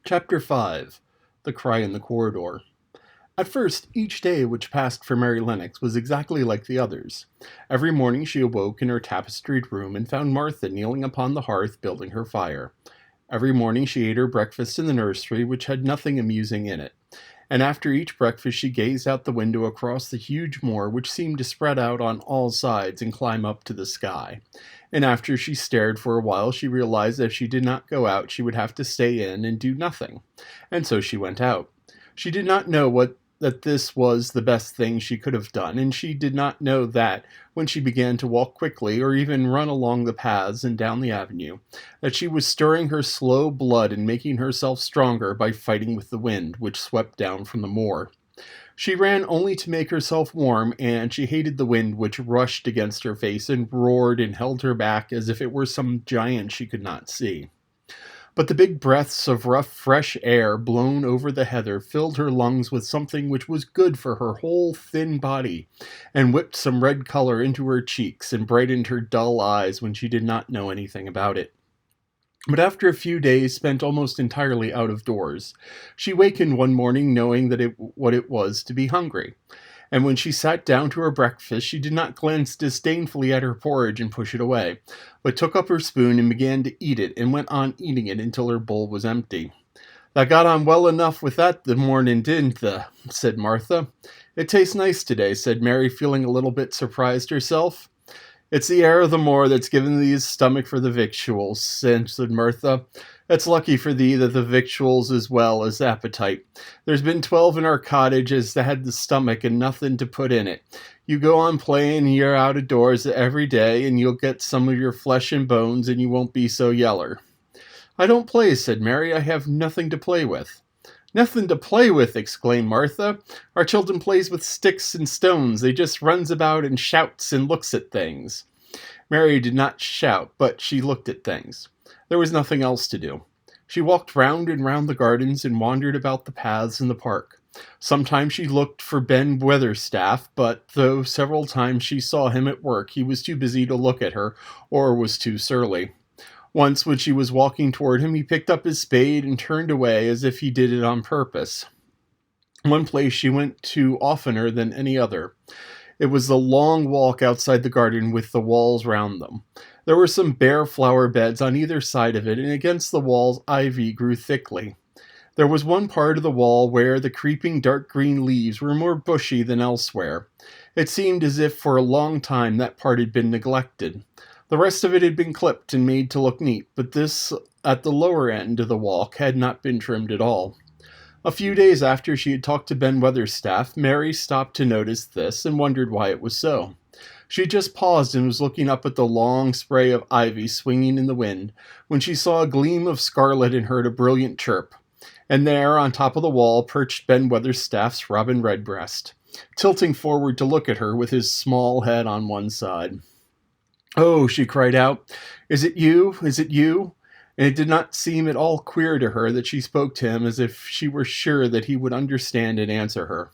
Chapter 5 The Cry in the Corridor. At first, each day which passed for Mary Lennox was exactly like the others. Every morning she awoke in her tapestried room and found Martha kneeling upon the hearth building her fire. Every morning she ate her breakfast in the nursery, which had nothing amusing in it. And after each breakfast she gazed out the window across the huge moor which seemed to spread out on all sides and climb up to the sky. And after she stared for a while she realized that if she did not go out she would have to stay in and do nothing. And so she went out. She did not know that this was the best thing she could have done, and she did not know that, when she began to walk quickly or even run along the paths and down the avenue, that she was stirring her slow blood and making herself stronger by fighting with the wind, which swept down from the moor. She ran only to make herself warm, and she hated the wind which rushed against her face and roared and held her back as if it were some giant she could not see. But the big breaths of rough, fresh air blown over the heather filled her lungs with something which was good for her whole thin body, and whipped some red color into her cheeks and brightened her dull eyes when she did not know anything about it. But after a few days spent almost entirely out of doors, she wakened one morning knowing what it was to be hungry. And when she sat down to her breakfast, she did not glance disdainfully at her porridge and push it away, but took up her spoon and began to eat it, and went on eating it until her bowl was empty. "Thou got on well enough with that the morning, didn't thou?" said Martha. "It tastes nice today," said Mary, feeling a little bit surprised herself. "It's the air of the moor that's given thee stomach for the victuals," answered Martha. "It's lucky for thee that the victuals as well as appetite. There's been 12 in our cottage as had the stomach and nothing to put in it. You go on playing here out of doors every day, and you'll get some of your flesh and bones, and you won't be so yeller." "I don't play," said Mary. "I have nothing to play with." "Nothing to play with!" exclaimed Martha. "Our children plays with sticks and stones. They just runs about and shouts and looks at things." Mary did not shout, but she looked at things. There was nothing else to do. She walked round and round the gardens and wandered about the paths in the park. Sometimes she looked for Ben Weatherstaff, but though several times she saw him at work, he was too busy to look at her, or was too surly. Once, when she was walking toward him, he picked up his spade and turned away as if he did it on purpose. One place she went to oftener than any other. It was the long walk outside the garden with the walls round them. There were some bare flower beds on either side of it, and against the walls ivy grew thickly. There was one part of the wall where the creeping dark green leaves were more bushy than elsewhere. It seemed as if for a long time that part had been neglected. The rest of it had been clipped and made to look neat, but this, at the lower end of the walk, had not been trimmed at all. A few days after she had talked to Ben Weatherstaff, Mary stopped to notice this and wondered why it was so. She had just paused and was looking up at the long spray of ivy swinging in the wind, when she saw a gleam of scarlet and heard a brilliant chirp. And there, on top of the wall, perched Ben Weatherstaff's Robin Redbreast, tilting forward to look at her with his small head on one side. "Oh," she cried out, "is it you? Is it you?" And it did not seem at all queer to her that she spoke to him as if she were sure that he would understand and answer her.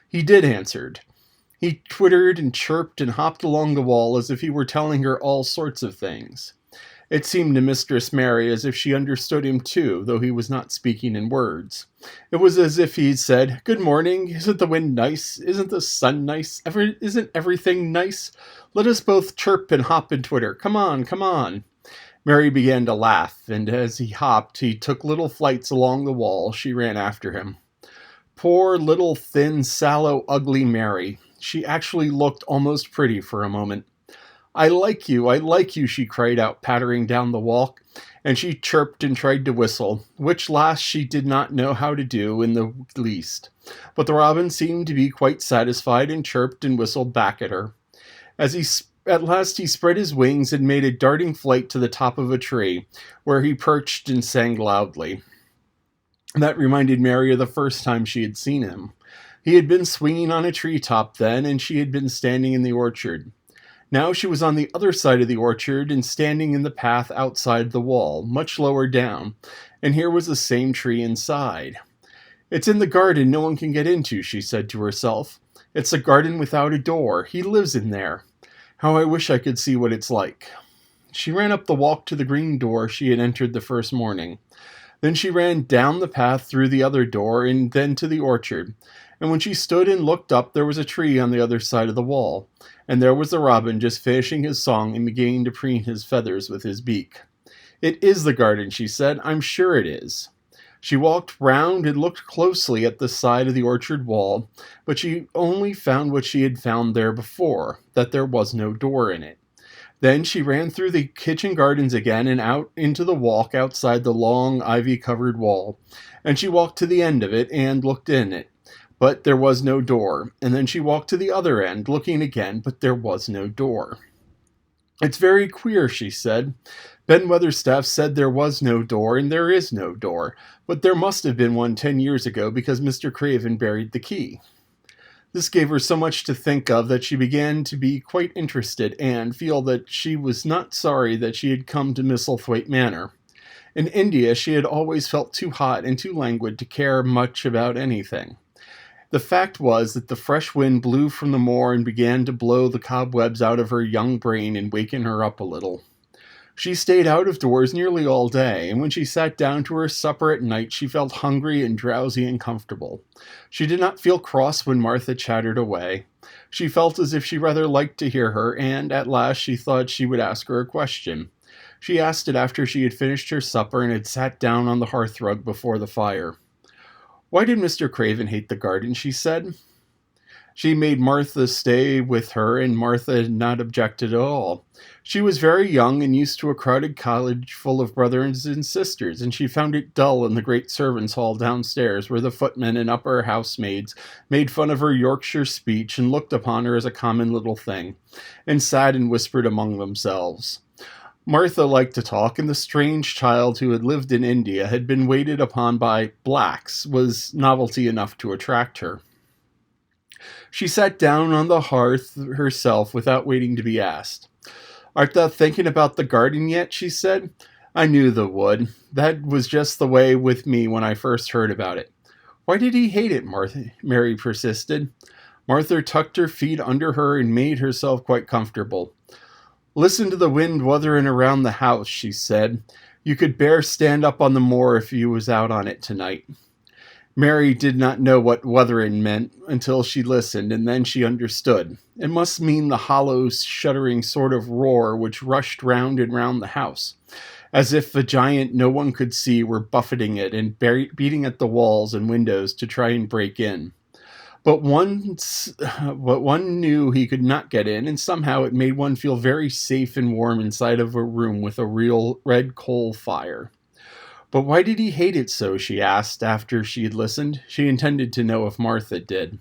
He did answer. He twittered and chirped and hopped along the wall as if he were telling her all sorts of things. It seemed to Mistress Mary as if she understood him too, though he was not speaking in words. It was as if he said, "Good morning. Isn't the wind nice? Isn't the sun nice? Isn't everything nice? Let us both chirp and hop and twitter. Come on, come on." Mary began to laugh, and as he hopped, he took little flights along the wall. She ran after him. Poor little thin, sallow, ugly Mary. She actually looked almost pretty for a moment. I like you," she cried out, pattering down the walk, and she chirped and tried to whistle, which last she did not know how to do in the least. But the robin seemed to be quite satisfied and chirped and whistled back at her. At last he spread his wings and made a darting flight to the top of a tree, where he perched and sang loudly. That reminded Mary of the first time she had seen him. He had been swinging on a treetop then, and she had been standing in the orchard. Now she was on the other side of the orchard and standing in the path outside the wall, much lower down, and here was the same tree inside. "It's in the garden no one can get into," she said to herself. "It's a garden without a door. He lives in there. How I wish I could see what it's like." She ran up the walk to the green door she had entered the first morning. Then she ran down the path through the other door and then to the orchard. And when she stood and looked up, there was a tree on the other side of the wall. And there was the robin just finishing his song and beginning to preen his feathers with his beak. "It is the garden," she said. "I'm sure it is." She walked round and looked closely at the side of the orchard wall, but she only found what she had found there before, that there was no door in it. Then she ran through the kitchen gardens again and out into the walk outside the long ivy-covered wall, and she walked to the end of it and looked in it, but there was no door, and then she walked to the other end, looking again, but there was no door. "It's very queer," she said. "Ben Weatherstaff said there was no door, and there is no door, but there must have been one 10 years ago because Mr. Craven buried the key." This gave her so much to think of that she began to be quite interested and feel that she was not sorry that she had come to Misselthwaite Manor. In India she had always felt too hot and too languid to care much about anything. The fact was that the fresh wind blew from the moor and began to blow the cobwebs out of her young brain and waken her up a little. She stayed out of doors nearly all day, and when she sat down to her supper at night she felt hungry and drowsy and comfortable. She did not feel cross when Martha chattered away. She felt as if she rather liked to hear her, and at last she thought she would ask her a question. She asked it after she had finished her supper and had sat down on the hearthrug before the fire. "Why did Mr. Craven hate the garden?" she said. She made Martha stay with her, and Martha had not objected at all. She was very young and used to a crowded cottage full of brothers and sisters, and she found it dull in the great servants' hall downstairs, where the footmen and upper housemaids made fun of her Yorkshire speech and looked upon her as a common little thing, and sat and whispered among themselves. Martha liked to talk, and the strange child who had lived in India, had been waited upon by blacks, was novelty enough to attract her. She sat down on the hearth herself without waiting to be asked. "Art thou thinking about the garden yet?" she said. "I knew thou would. That was just the way with me when I first heard about it." "Why did he hate it?" Mary persisted. Martha tucked her feet under her and made herself quite comfortable. "Listen to the wind wuthering around the house," she said. "You could bear stand up on the moor if you was out on it tonight." Mary did not know what wuthering meant until she listened, and then she understood. It must mean the hollow, shuddering sort of roar which rushed round and round the house, as if a giant no one could see were buffeting it and beating at the walls and windows to try and break in. But one knew he could not get in, and somehow it made one feel very safe and warm inside of a room with a real red coal fire. "But why did he hate it so?" she asked after she had listened. She intended to know if Martha did.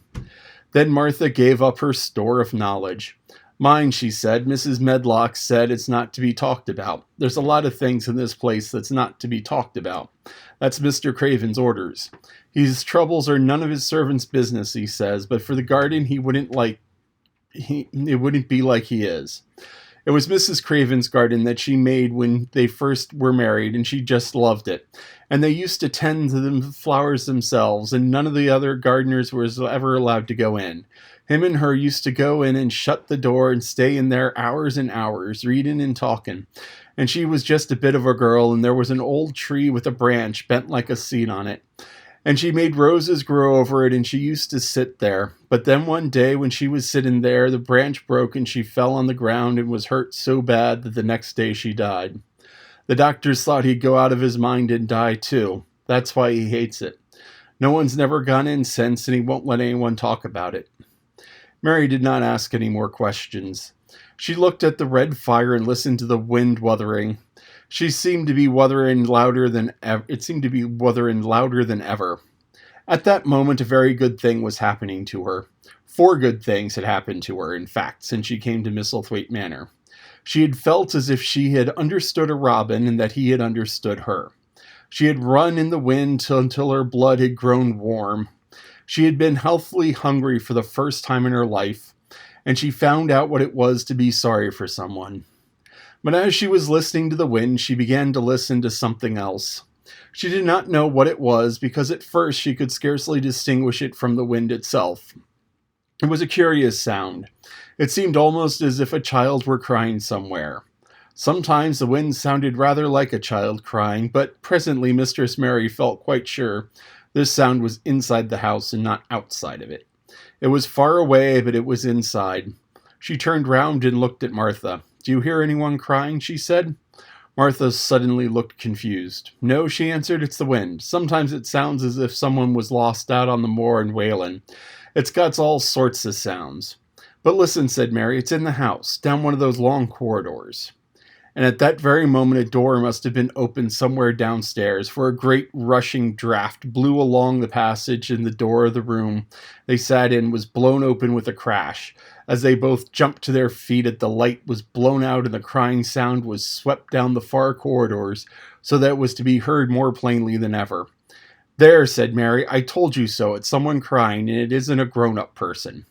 Then Martha gave up her store of knowledge. "Mind," she said, "Mrs. Medlock said it's not to be talked about. There's a lot of things in this place that's not to be talked about. That's Mr. Craven's orders. His troubles are none of his servants' business, he says, but for the garden it wouldn't be like he is. It was Mrs. Craven's garden that she made when they first were married, and she just loved it. And they used to tend to the flowers themselves, and none of the other gardeners was ever allowed to go in. Him and her used to go in and shut the door and stay in there hours and hours, reading and talking. And she was just a bit of a girl, and there was an old tree with a branch bent like a seat on it. And she made roses grow over it, and she used to sit there. But then one day when she was sitting there, the branch broke and she fell on the ground and was hurt so bad that the next day she died. The doctors thought he'd go out of his mind and die too. That's why he hates it. No one's never gone in since, and he won't let anyone talk about it." Mary did not ask any more questions. She looked at the red fire and listened to the wind wuthering. It seemed to be wuthering louder than ever. At that moment, a very good thing was happening to her. 4 good things had happened to her, in fact, since she came to Misselthwaite Manor. She had felt as if she had understood a robin and that he had understood her. She had run in the wind until her blood had grown warm. She had been healthily hungry for the first time in her life, and she found out what it was to be sorry for someone. But as she was listening to the wind, she began to listen to something else. She did not know what it was, because at first she could scarcely distinguish it from the wind itself. It was a curious sound. It seemed almost as if a child were crying somewhere. Sometimes the wind sounded rather like a child crying, but presently Mistress Mary felt quite sure this sound was inside the house and not outside of it. It was far away, but it was inside. She turned round and looked at Martha. "Do you hear anyone crying?" she said. Martha suddenly looked confused. "No," she answered, "it's the wind. Sometimes it sounds as if someone was lost out on the moor in Wayland. It's got all sorts of sounds." "But listen," said Mary, "it's in the house, down one of those long corridors." And at that very moment a door must have been opened somewhere downstairs, for a great rushing draught blew along the passage, and the door of the room they sat in was blown open with a crash. As they both jumped to their feet, the light was blown out and the crying sound was swept down the far corridors, so that it was to be heard more plainly than ever. "There," said Mary, "I told you so. It's someone crying, and it isn't a grown-up person."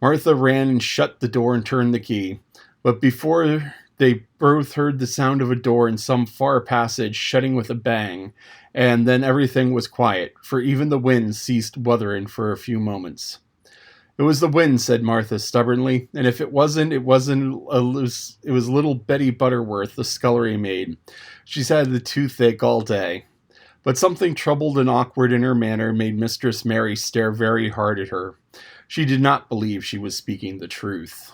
Martha ran and shut the door and turned the key. But before they both heard the sound of a door in some far passage shutting with a bang, and then everything was quiet, for even the wind ceased wuthering for a few moments. "It was the wind," said Martha stubbornly, "and if it wasn't, it was little Betty Butterworth, the scullery maid. She's had the toothache all day." But something troubled and awkward in her manner made Mistress Mary stare very hard at her. She did not believe she was speaking the truth.